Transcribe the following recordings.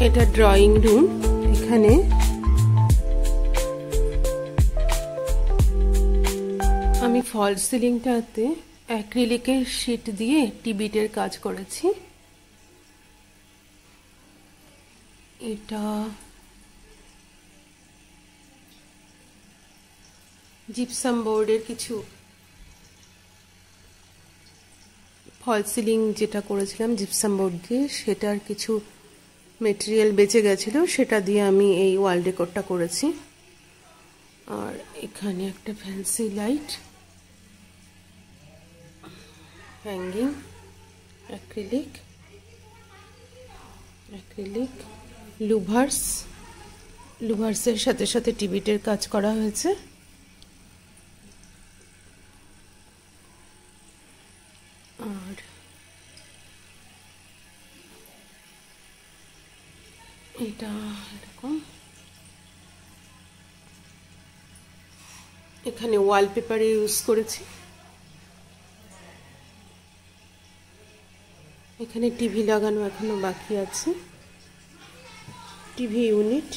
এটা drawing room. এখানে আমি ফল সিলিংটাতে অ্যাক্রিলিকের শীট দিয়ে টিবিটের কাজ করেছি। এটা জিপসাম বোর্ডের কিছু ফল সিলিং যেটা করেছিলাম জিপসাম বোর্ড দিয়ে, সেটার কিছু মেটেরিয়াল বেঁচে গেছিল, সেটা দিয়ে আমি এই ওয়াল ডেকোরটা করেছি। আর এখানে একটা ফ্যান্সি লাইট, হ্যাঙ্গিং, অ্যাক্রিলিক, লুভার্সের সাথে সাথে টিবিটের কাজ করা হয়েছে। আর এটা এরকম, এখানে ওয়ালপেপারে ইউজ করেছি। এখানে টিভি লাগানো এখনো বাকি আছে, টিভি ইউনিট।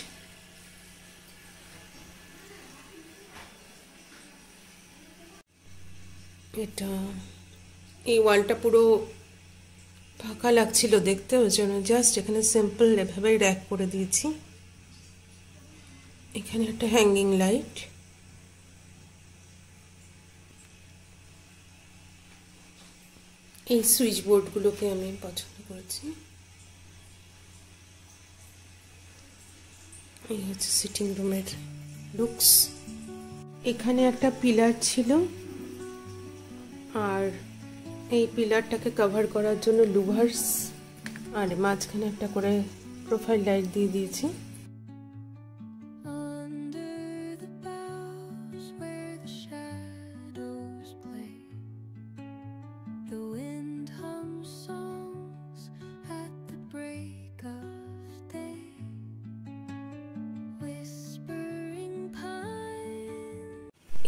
এটা এই ওয়ালটা পুরো ফাঁকা লাগছিল দেখতে, ওই জন্য জাস্ট এখানে সিম্পল এভাবে র্যাক করে দিয়েছি। এখানে একটা হ্যাঙ্গিং লাইট, এই সুইচ বোর্ডগুলোকে আমি পছন্দ করেছি। এই হচ্ছে সিটিং রুমের লুকস। এখানে একটা পিলার ছিল, আর এই পিলারটাকে কভার করার জন্য লুভার্স, আর মাঝখানে একটা করে প্রোফাইল লাইট দিয়ে দিয়েছি।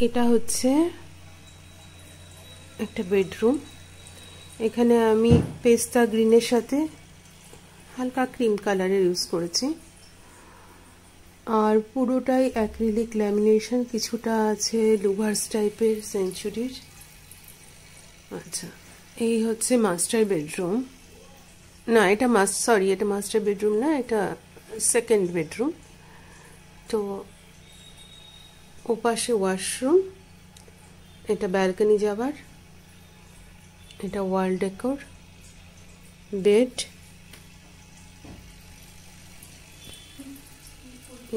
এটা হচ্ছে একটা বেডরুম। এখানে আমি পেস্তা গ্রিনের সাথে হালকা ক্রিম কালারের ইউজ করেছি, আর পুরোটাই অ্যাক্রিলিক ল্যামিনেশন, কিছুটা আছে লুভার্স টাইপের সেঞ্চুরির। আচ্ছা, এই হচ্ছে মাস্টার বেডরুম। না, এটা এটা মাস্টার বেডরুম না, এটা সেকেন্ড বেডরুম। তো ওপাশে ওয়াশরুম, এটা ব্যালকনি যাবার, এটা ওয়াল ডেকোর, বেড,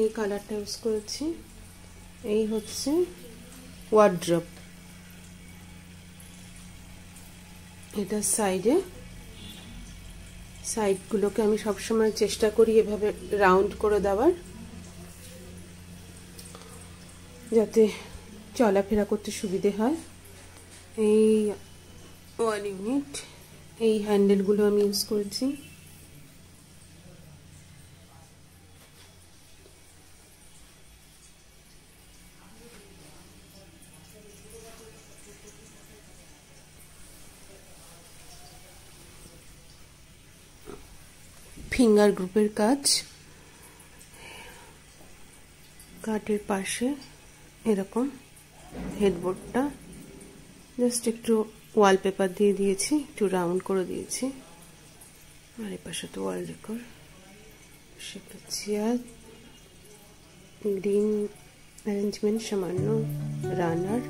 এই কালারটা ইউজ করেছি। এই হচ্ছে ওয়ার্ড্রপ, এটা সাইডগুলোকে আমি সবসময় চেষ্টা করি এভাবে রাউন্ড করে দেওয়ার, যাতে চলাফেরা করতে সুবিধে হয়। এই ওয়াল ইউনিট, এই হ্যান্ডেলগুলো আমি ইউজ করেছি। ফিঙ্গার গ্রুপের কাজ, কাঠের পাশে এরকম হেডবোর্ডটা জাস্ট একটু ওয়ালপেপার দিয়ে দিয়েছি, একটু রাউন্ড করে দিয়েছি। আর এই পাশে তো ওয়াল ডেকোর, সেটা চেয়ার, গ্রিন অ্যারেঞ্জমেন্ট, সামান্য রানার,